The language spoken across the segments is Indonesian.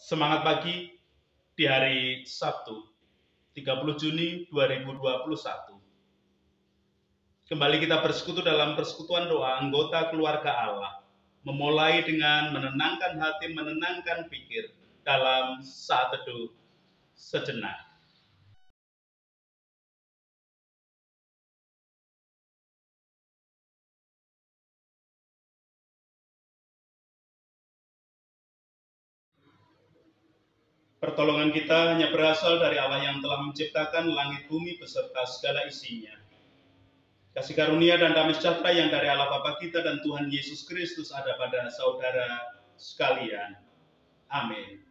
Semangat pagi di hari Sabtu, 30 Juni 2021. Kembali kita bersekutu dalam persekutuan doa anggota keluarga Allah. Memulai dengan menenangkan hati, menenangkan pikir dalam saat teduh sejenak. Pertolongan kita hanya berasal dari Allah yang telah menciptakan langit bumi beserta segala isinya. Kasih karunia dan damai sejahtera yang dari Allah Bapa kita dan Tuhan Yesus Kristus ada pada saudara sekalian. Amin.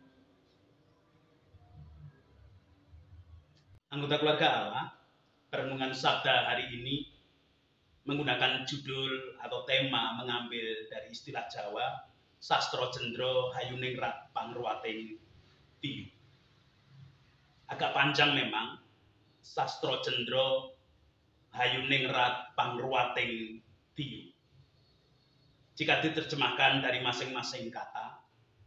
Anggota keluarga Allah, perenungan sabda hari ini menggunakan judul atau tema mengambil dari istilah Jawa, Sastro Jendro Hayuningrat Pangruating Tiyu. Agak panjang memang, Sastro Jendro Hayuningrat Pangruating Tiyu. Jika diterjemahkan dari masing-masing kata,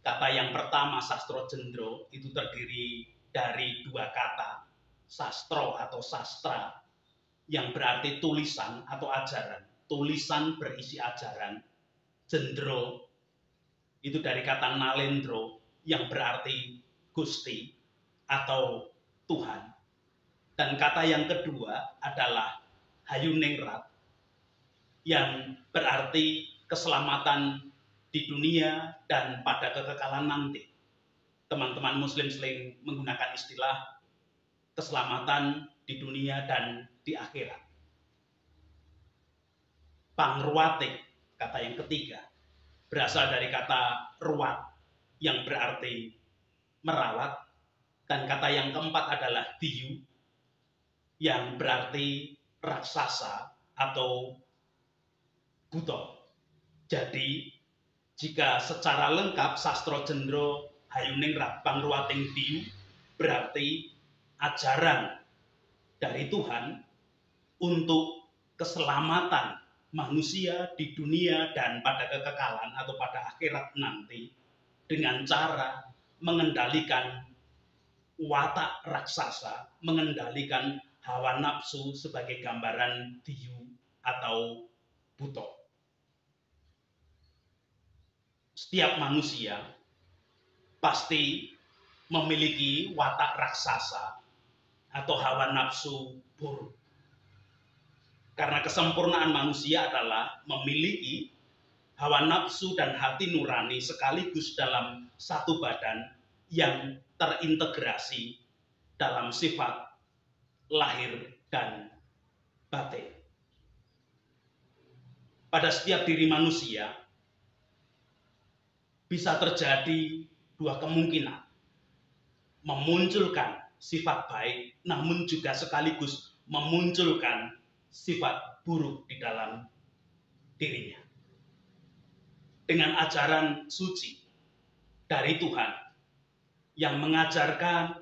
kata yang pertama Sastro Jendro itu terdiri dari dua kata, sastro atau sastra, yang berarti tulisan atau ajaran. Tulisan berisi ajaran. Jendro itu dari kata nalendro yang berarti Gusti atau Tuhan. Dan kata yang kedua adalah Hayuningrat yang berarti keselamatan di dunia dan pada kekekalan nanti. Teman-teman muslim sering menggunakan istilah keselamatan di dunia dan di akhirat. Pangruating, kata yang ketiga, berasal dari kata ruat yang berarti merawat, dan kata yang keempat adalah diyu yang berarti raksasa atau buto. Jadi jika secara lengkap Sastro Jendro Hayuningrat Pangruating Tiyu berarti ajaran dari Tuhan untuk keselamatan manusia di dunia dan pada kekekalan atau pada akhirat nanti dengan cara mengendalikan watak raksasa, mengendalikan hawa nafsu sebagai gambaran diyu atau buto. Setiap manusia pasti memiliki watak raksasa atau hawa nafsu buruk. Karena kesempurnaan manusia adalah memiliki hawa nafsu dan hati nurani sekaligus dalam satu badan yang terintegrasi dalam sifat lahir dan batin. Pada setiap diri manusia bisa terjadi dua kemungkinan. Memunculkan sifat baik, namun juga sekaligus memunculkan sifat buruk di dalam dirinya. Dengan ajaran suci dari Tuhan yang mengajarkan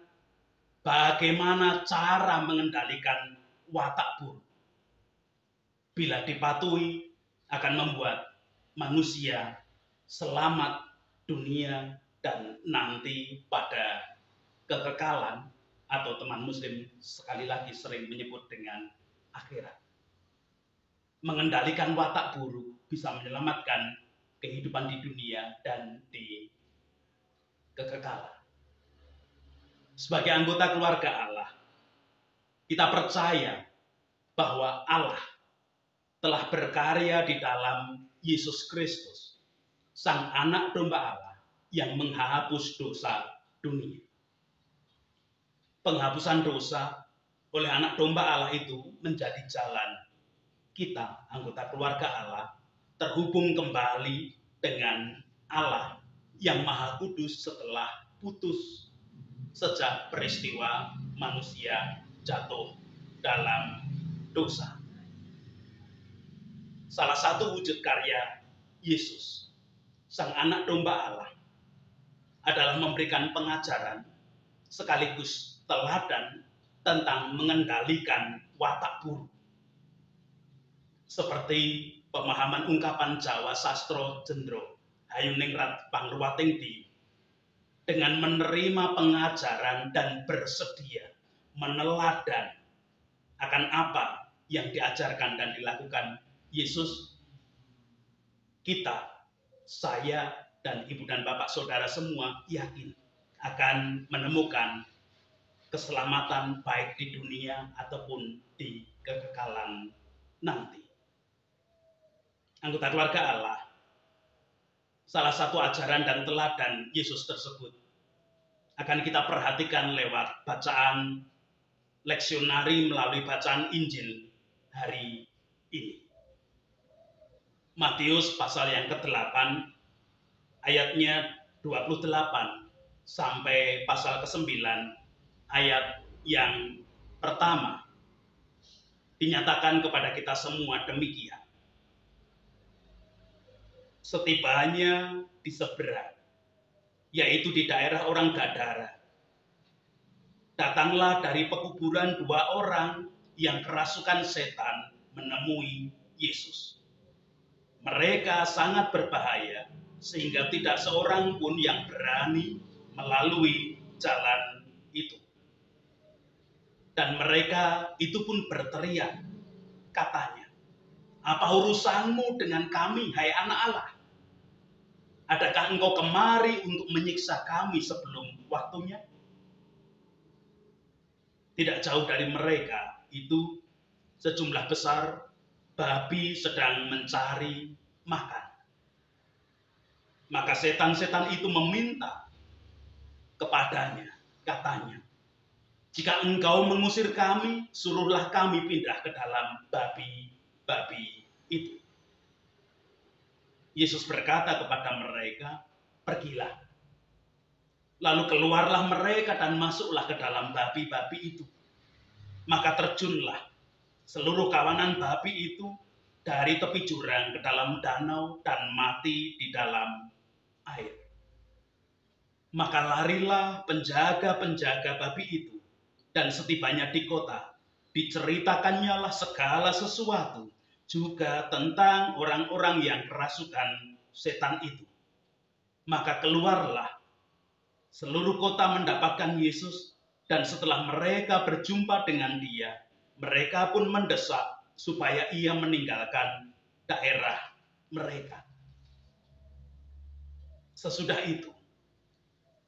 bagaimana cara mengendalikan watak buruk. Bila dipatuhi akan membuat manusia selamat dunia dan nanti pada kekekalan atau teman muslim sekali lagi sering menyebut dengan akhirat. Mengendalikan watak buruk bisa menyelamatkan kehidupan di dunia dan di kekekalan. Sebagai anggota keluarga Allah, kita percaya bahwa Allah telah berkarya di dalam Yesus Kristus, Sang Anak Domba Allah yang menghapus dosa dunia. Penghapusan dosa oleh Anak Domba Allah itu menjadi jalan kita, anggota keluarga Allah, terhubung kembali dengan Allah yang Maha Kudus setelah putus sejak peristiwa manusia jatuh dalam dosa. Salah satu wujud karya Yesus, Sang Anak Domba Allah, adalah memberikan pengajaran sekaligus teladan tentang mengendalikan watak buruk. Seperti pemahaman ungkapan Jawa Sastro Jendro Hayuningrat Pangruating Tiyu, dengan menerima pengajaran dan bersedia meneladan akan apa yang diajarkan dan dilakukan Yesus, kita, saya, dan ibu dan bapak saudara semua yakin akan menemukan keselamatan baik di dunia ataupun di kekekalan nanti. Anggota keluarga Allah, salah satu ajaran dan teladan Yesus tersebut akan kita perhatikan lewat bacaan leksionari melalui bacaan Injil hari ini. Matius pasal yang ke-8 ayatnya 28 sampai pasal ke-9 ayat yang pertama dinyatakan kepada kita semua demikian. Setibanya di seberang, yaitu di daerah orang Gadara, datanglah dari pekuburan 2 orang yang kerasukan setan menemui Yesus. Mereka sangat berbahaya sehingga tidak seorang pun yang berani melalui jalan itu. Dan mereka itu pun berteriak, katanya, "Apa urusanmu dengan kami, hai anak Allah? Adakah engkau kemari untuk menyiksa kami sebelum waktunya?" Tidak jauh dari mereka itu sejumlah besar babi sedang mencari makan. Maka setan-setan itu meminta kepadanya, katanya, "Jika engkau mengusir kami, suruhlah kami pindah ke dalam babi-babi itu." Yesus berkata kepada mereka, "Pergilah." Lalu keluarlah mereka dan masuklah ke dalam babi-babi itu. Maka terjunlah seluruh kawanan babi itu dari tepi jurang ke dalam danau dan mati di dalam air. Maka larilah penjaga-penjaga babi itu, dan setibanya di kota, diceritakannya lah segala sesuatu juga tentang orang-orang yang kerasukan setan itu. Maka keluarlah seluruh kota mendapatkan Yesus, dan setelah mereka berjumpa dengan dia, mereka pun mendesak supaya ia meninggalkan daerah mereka. Sesudah itu,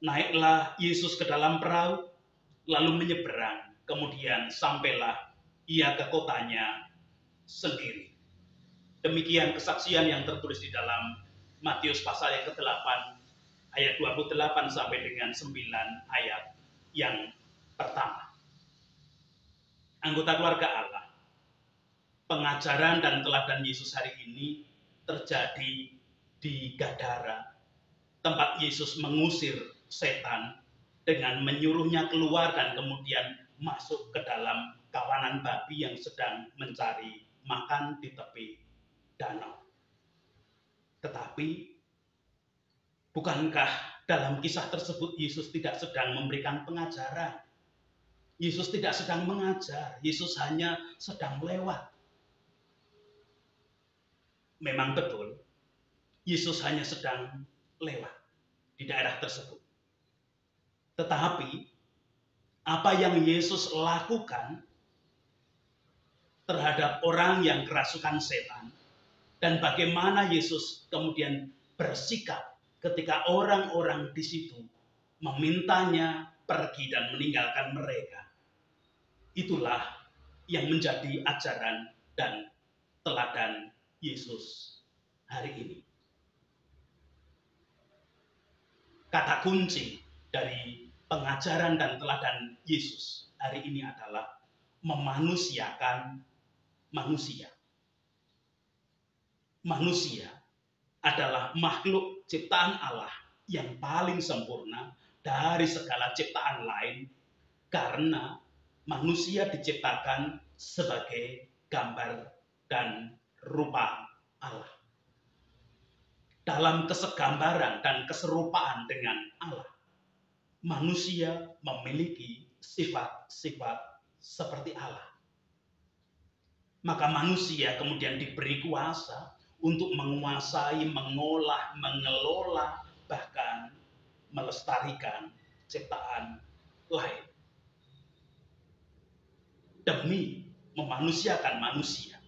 naiklah Yesus ke dalam perahu, lalu menyeberang, kemudian sampailah ia ke kotanya sendiri. Demikian kesaksian yang tertulis di dalam Matius pasal yang ke-8, ayat 28 sampai dengan 9 ayat yang pertama. Anggota keluarga Allah, pengajaran dan teladan Yesus hari ini terjadi di Gadara, tempat Yesus mengusir setan dengan menyuruhnya keluar dan kemudian masuk ke dalam kawanan babi yang sedang mencari makan di tepi danau. Tetapi bukankah dalam kisah tersebut Yesus tidak sedang memberikan pengajaran? Yesus tidak sedang mengajar, Yesus hanya sedang lewat. Memang betul, Yesus hanya sedang lewat di daerah tersebut. Tetapi apa yang Yesus lakukan terhadap orang yang kerasukan setan, dan bagaimana Yesus kemudian bersikap ketika orang-orang di situ memintanya pergi dan meninggalkan mereka, itulah yang menjadi ajaran dan teladan Yesus hari ini. Kata kunci dari pengajaran dan teladan Yesus hari ini adalah memanusiakan manusia. Manusia adalah makhluk ciptaan Allah yang paling sempurna dari segala ciptaan lain, karena manusia diciptakan sebagai gambar dan rupa Allah. Dalam kesegambaran dan keserupaan dengan Allah, manusia memiliki sifat-sifat seperti Allah. Maka manusia kemudian diberi kuasa untuk menguasai, mengolah, mengelola, bahkan melestarikan ciptaan lain. Demi memanusiakan manusia,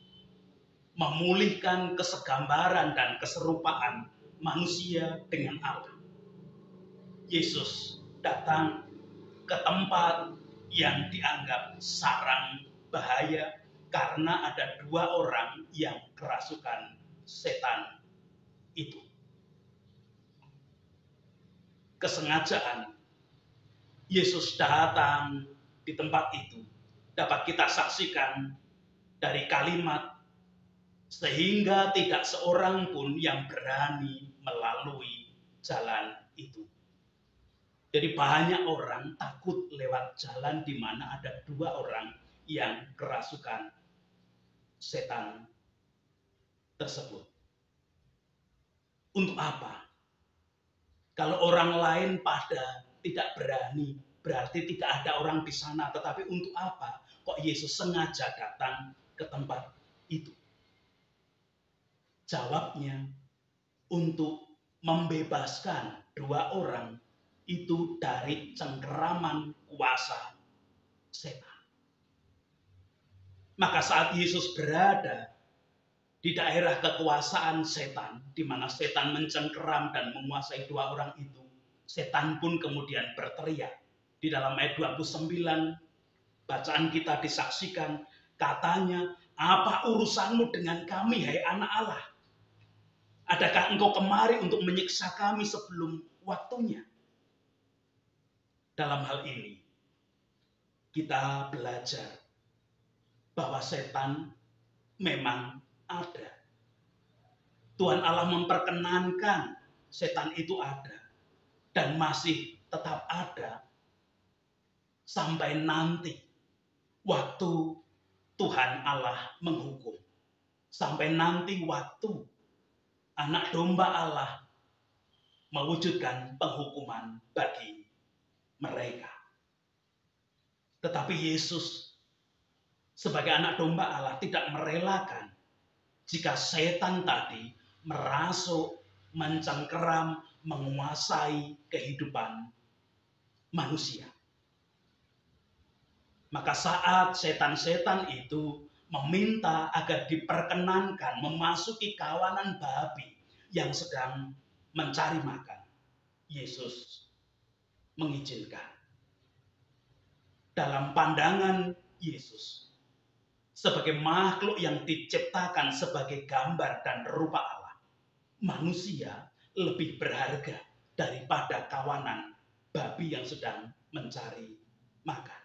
memulihkan kesegambaran dan keserupaan manusia dengan Allah. Yesus datang ke tempat yang dianggap sarang bahaya karena ada 2 orang yang kerasukan setan itu. Kesengajaan Yesus datang di tempat itu dapat kita saksikan dari kalimat, sehingga tidak seorang pun yang berani melalui jalan itu. Jadi banyak orang takut lewat jalan di mana ada 2 orang yang kerasukan setan tersebut. Untuk apa? Kalau orang lain pada tidak berani, berarti tidak ada orang di sana. Tetapi untuk apa kok Yesus sengaja datang ke tempat itu? Jawabnya, untuk membebaskan 2 orang itu dari cengkeraman kuasa setan. Maka saat Yesus berada di daerah kekuasaan setan, di mana setan mencengkeram dan menguasai 2 orang itu, setan pun kemudian berteriak. Di dalam ayat 29, bacaan kita disaksikan, katanya, apa urusanmu dengan kami, hai anak Allah? Adakah engkau kemari untuk menyiksa kami sebelum waktunya? Dalam hal ini, kita belajar bahwa setan memang ada. Tuhan Allah memperkenankan setan itu ada dan masih tetap ada sampai nanti waktu Tuhan Allah menghukum. Sampai nanti waktu anak domba Allah mewujudkan penghukuman bagi mereka. Tetapi Yesus sebagai anak domba Allah tidak merelakan jika setan tadi merasuk, mencengkeram, menguasai kehidupan manusia. Maka saat setan-setan itu meminta agar diperkenankan memasuki kawanan babi yang sedang mencari makan, Yesus mengizinkan. Dalam pandangan Yesus, sebagai makhluk yang diciptakan sebagai gambar dan rupa Allah, manusia lebih berharga daripada kawanan babi yang sedang mencari makan.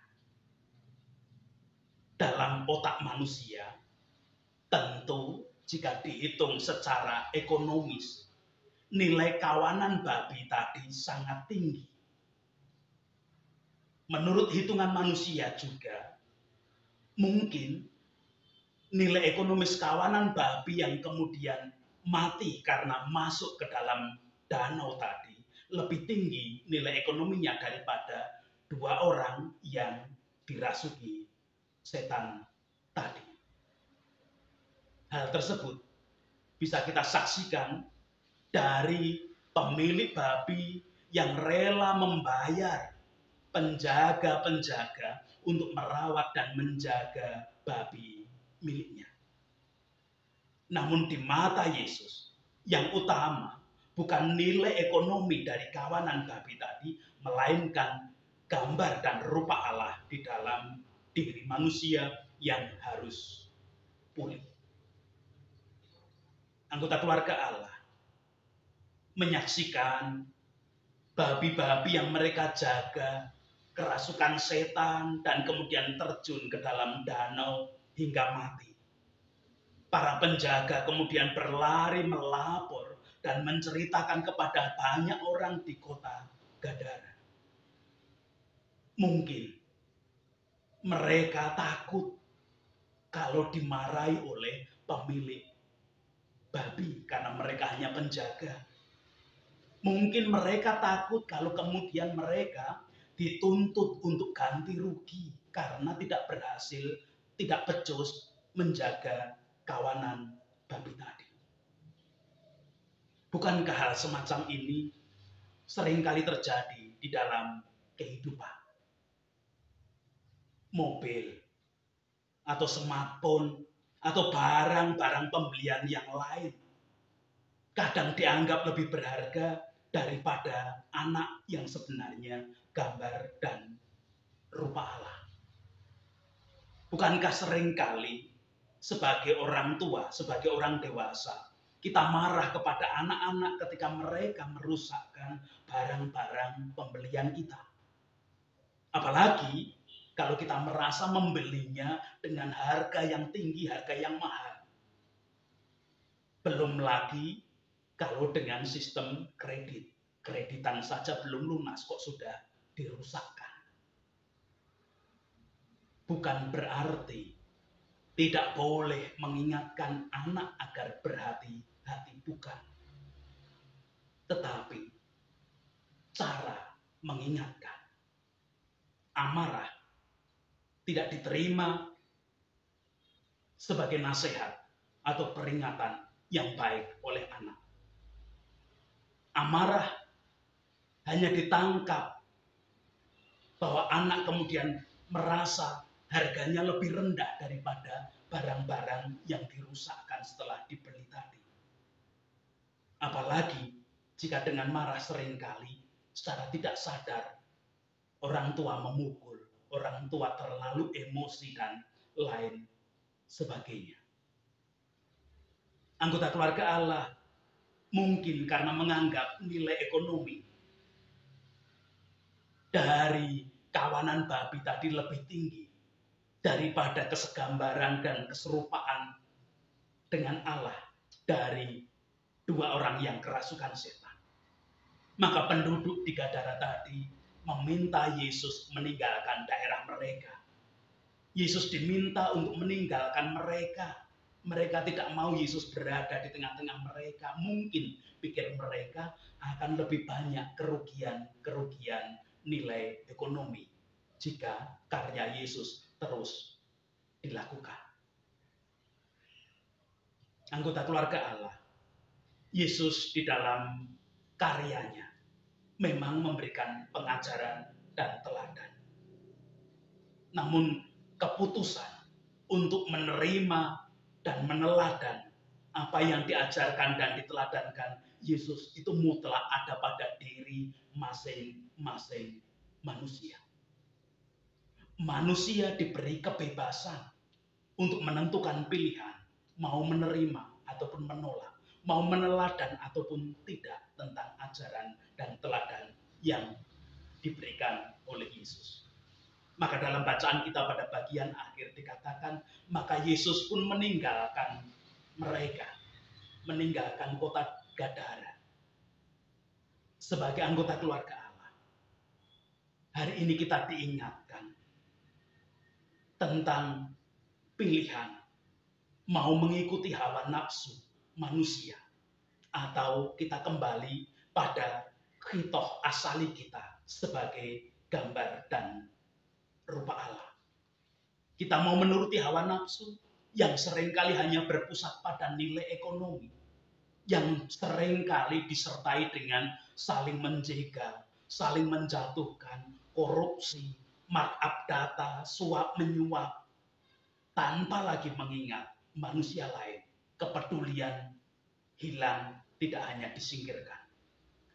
Dalam otak manusia, tentu jika dihitung secara ekonomis, nilai kawanan babi tadi sangat tinggi. Menurut hitungan manusia juga, mungkin nilai ekonomis kawanan babi yang kemudian mati karena masuk ke dalam danau tadi lebih tinggi nilai ekonominya daripada 2 orang yang dirasuki setan tadi. Hal tersebut bisa kita saksikan dari pemilik babi yang rela membayar penjaga-penjaga untuk merawat dan menjaga babi miliknya. Namun di mata Yesus, yang utama bukan nilai ekonomi dari kawanan babi tadi, melainkan gambar dan rupa Allah di dalam diri manusia yang harus pulih. Anggota keluarga Allah menyaksikan babi-babi yang mereka jaga kerasukan setan dan kemudian terjun ke dalam danau hingga mati. Para penjaga kemudian berlari melapor dan menceritakan kepada banyak orang di kota Gadara. Mungkin mereka takut kalau dimarahi oleh pemilik babi karena mereka hanya penjaga. Mungkin mereka takut kalau kemudian mereka dituntut untuk ganti rugi karena tidak berhasil, tidak becus menjaga kawanan babi tadi. Bukankah hal semacam ini seringkali terjadi di dalam kehidupan. Mobil, atau smartphone, atau barang-barang pembelian yang lain kadang dianggap lebih berharga daripada anak yang sebenarnya gambar dan rupa Allah. Bukankah seringkali sebagai orang tua, sebagai orang dewasa, kita marah kepada anak-anak ketika mereka merusakkan barang-barang pembelian kita? Apalagi kalau kita merasa membelinya dengan harga yang tinggi, harga yang mahal. Belum lagi kalau dengan sistem kredit. Kreditan saja belum lunas kok sudah dirusakkan. Bukan berarti tidak boleh mengingatkan anak agar berhati-hati, bukan. Tetapi cara mengingatkan. Amarah tidak diterima sebagai nasihat atau peringatan yang baik oleh anak. Amarah hanya ditangkap bahwa anak kemudian merasa harganya lebih rendah daripada barang-barang yang dirusakkan setelah dibeli tadi. Apalagi jika dengan marah seringkali secara tidak sadar orang tua memukul, orang tua terlalu emosi dan lain sebagainya. Anggota keluarga Allah mungkin karena menganggap nilai ekonomi dari kawanan babi tadi lebih tinggi daripada kesegambaran dan keserupaan dengan Allah dari dua orang yang kerasukan setan. Maka penduduk di Gadara tadi meminta Yesus meninggalkan daerah mereka. Yesus diminta untuk meninggalkan mereka. Mereka tidak mau Yesus berada di tengah-tengah mereka. Mungkin pikir mereka akan lebih banyak kerugian nilai ekonomi jika karya Yesus terus dilakukan. Anggota keluarga Allah, Yesus di dalam karyanya memang memberikan pengajaran dan teladan. Namun keputusan untuk menerima dan meneladan apa yang diajarkan dan diteladankan Yesus itu mutlak ada pada diri masing-masing manusia. Manusia diberi kebebasan untuk menentukan pilihan, mau menerima ataupun menolak, mau meneladan ataupun tidak tentang ajaran dan teladan yang diberikan oleh Yesus. Maka dalam bacaan kita pada bagian akhir dikatakan, maka Yesus pun meninggalkan mereka, meninggalkan kota Gadara. Sebagai anggota keluarga Allah, hari ini kita diingatkan tentang pilihan mau mengikuti hawa nafsu manusia atau kita kembali pada khitoh asali kita sebagai gambar dan rupa Allah. Kita mau menuruti hawa nafsu yang seringkali hanya berpusat pada nilai ekonomi, yang seringkali disertai dengan saling menjegal, saling menjatuhkan, korupsi, markup data, suap menyuap, tanpa lagi mengingat manusia lain. Kepedulian hilang, tidak hanya disingkirkan.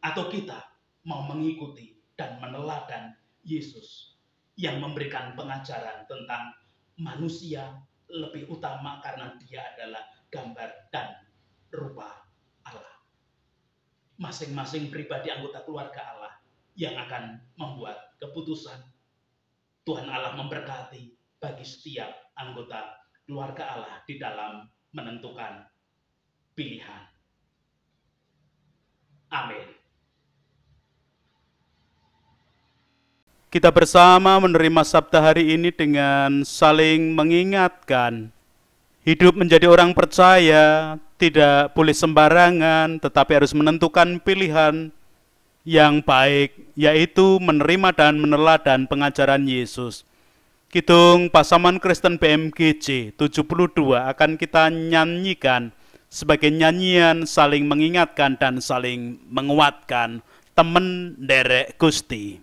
Atau kita mau mengikuti dan meneladan Yesus yang memberikan pengajaran tentang manusia lebih utama karena dia adalah gambar dan rupa Allah. Masing-masing pribadi anggota keluarga Allah yang akan membuat keputusan. Tuhan Allah memberkati bagi setiap anggota keluarga Allah di dalam menentukan pilihan. Amin. Kita bersama menerima sabda hari ini dengan saling mengingatkan. Hidup menjadi orang percaya tidak boleh sembarangan, tetapi harus menentukan pilihan yang baik, yaitu menerima dan meneladan pengajaran Yesus. Kidung Pasaman Kristen BMGJ 72 akan kita nyanyikan sebagai nyanyian saling mengingatkan dan saling menguatkan temen nderek Gusti.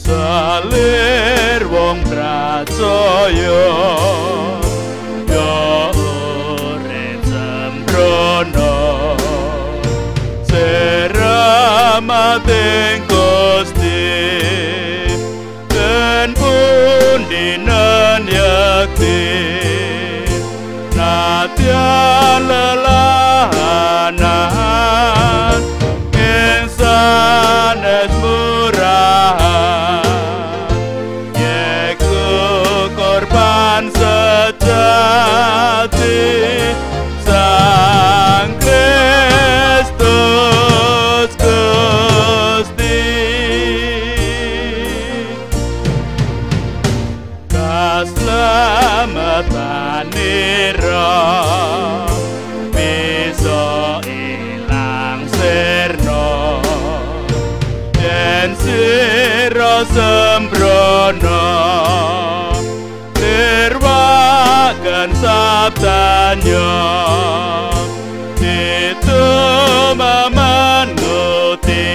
Salir wong pracaya ya urip sembrono seramateng Gusti den pundi nan yakti nadyan lelahanan ing sanes murahan korban sejati Sang Kristus Gusti kaslametanira bisa ilang sirna yen sira sembrono nirwaken sabdanya itu memenuti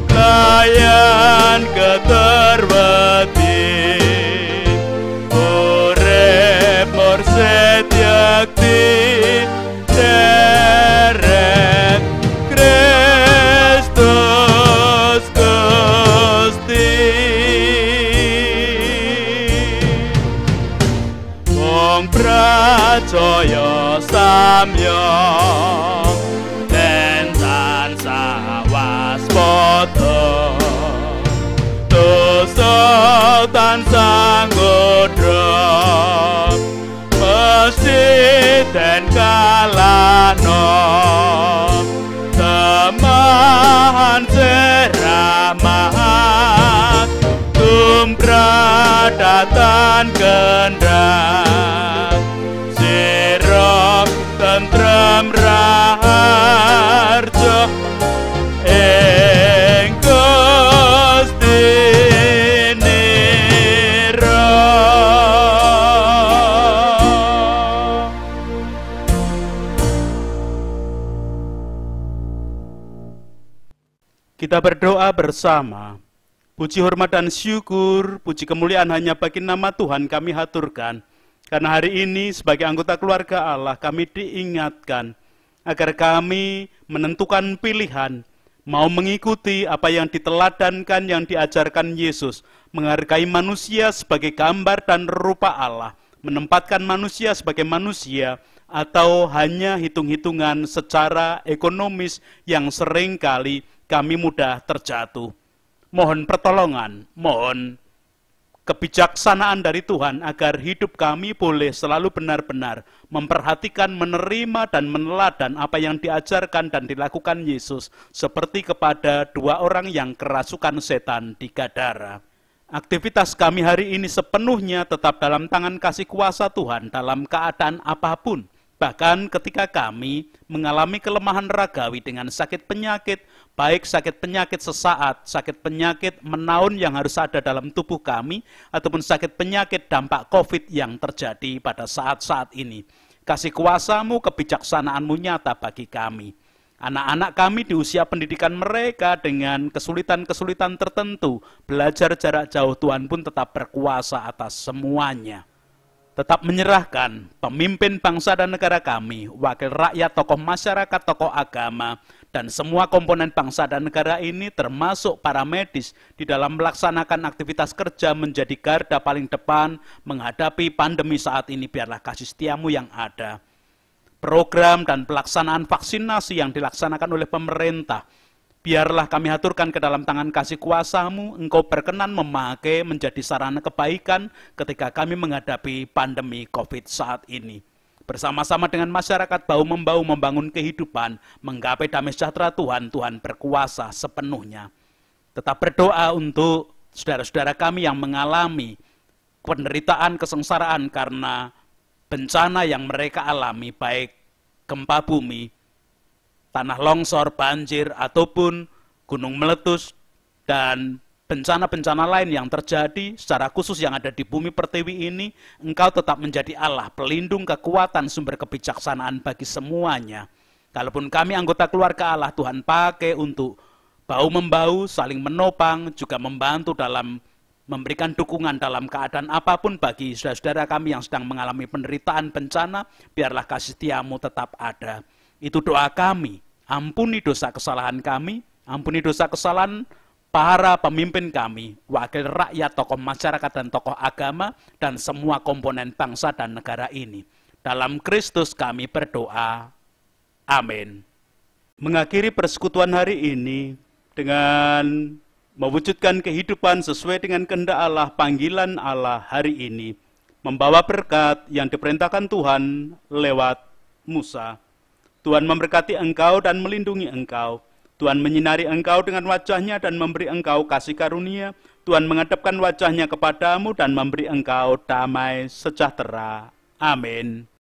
layan keterwati urip mursid yakti derek Kristus Gusti wong pracaya samya den tansah waspada dosa tansah nggodha mesti den kalahno temahan seramat tumradatan kendang sira tentrem raharja ing Gusti nira. Kita berdoa bersama. Puji hormat dan syukur, puji kemuliaan hanya bagi nama Tuhan kami haturkan. Karena hari ini sebagai anggota keluarga Allah kami diingatkan agar kami menentukan pilihan, mau mengikuti apa yang diteladankan, yang diajarkan Yesus, menghargai manusia sebagai gambar dan rupa Allah, menempatkan manusia sebagai manusia, atau hanya hitung-hitungan secara ekonomis yang seringkali kami mudah terjatuh. Mohon pertolongan, mohon kebijaksanaan dari Tuhan agar hidup kami boleh selalu benar-benar memperhatikan, menerima, dan meneladan apa yang diajarkan dan dilakukan Yesus, seperti kepada dua orang yang kerasukan setan di Gadara. Aktivitas kami hari ini sepenuhnya tetap dalam tangan kasih kuasa Tuhan dalam keadaan apapun. Bahkan ketika kami mengalami kelemahan ragawi dengan sakit penyakit, baik sakit penyakit sesaat, sakit penyakit menaun yang harus ada dalam tubuh kami, ataupun sakit penyakit dampak COVID yang terjadi pada saat-saat ini. Kasih kuasa-Mu, kebijaksanaan-Mu nyata bagi kami. Anak-anak kami di usia pendidikan mereka dengan kesulitan-kesulitan tertentu, belajar jarak jauh, Tuhan pun tetap berkuasa atas semuanya. Tetap menyerahkan pemimpin bangsa dan negara kami, wakil rakyat, tokoh masyarakat, tokoh agama, dan semua komponen bangsa dan negara ini termasuk para medis di dalam melaksanakan aktivitas kerja menjadi garda paling depan menghadapi pandemi saat ini. Biarlah kasih setiamu yang ada. Program dan pelaksanaan vaksinasi yang dilaksanakan oleh pemerintah, biarlah kami aturkan ke dalam tangan kasih kuasa-Mu, Engkau berkenan memakai menjadi sarana kebaikan ketika kami menghadapi pandemi COVID saat ini. Bersama-sama dengan masyarakat bahu-membahu membangun kehidupan, menggapai damai sejahtera Tuhan, Tuhan berkuasa sepenuhnya. Tetap berdoa untuk saudara-saudara kami yang mengalami penderitaan, kesengsaraan karena bencana yang mereka alami, baik gempa bumi, tanah longsor, banjir, ataupun gunung meletus, dan bencana-bencana lain yang terjadi, secara khusus yang ada di bumi pertiwi ini, Engkau tetap menjadi Allah, pelindung, kekuatan, sumber kebijaksanaan bagi semuanya. Kalaupun kami anggota keluarga Allah, Tuhan pakai untuk bahu-membahu, saling menopang, juga membantu dalam memberikan dukungan dalam keadaan apapun bagi saudara-saudara kami yang sedang mengalami penderitaan bencana, biarlah kasih setiamu tetap ada. Itu doa kami, ampuni dosa kesalahan kami, ampuni dosa kesalahan para pemimpin kami, wakil rakyat, tokoh masyarakat dan tokoh agama, dan semua komponen bangsa dan negara ini. Dalam Kristus kami berdoa. Amin. Mengakhiri persekutuan hari ini dengan mewujudkan kehidupan sesuai dengan kehendak Allah, panggilan Allah hari ini, membawa berkat yang diperintahkan Tuhan lewat Musa. Tuhan memberkati engkau dan melindungi engkau. Tuhan menyinari engkau dengan wajahnya dan memberi engkau kasih karunia. Tuhan menghadapkan wajahnya kepadamu dan memberi engkau damai sejahtera. Amin.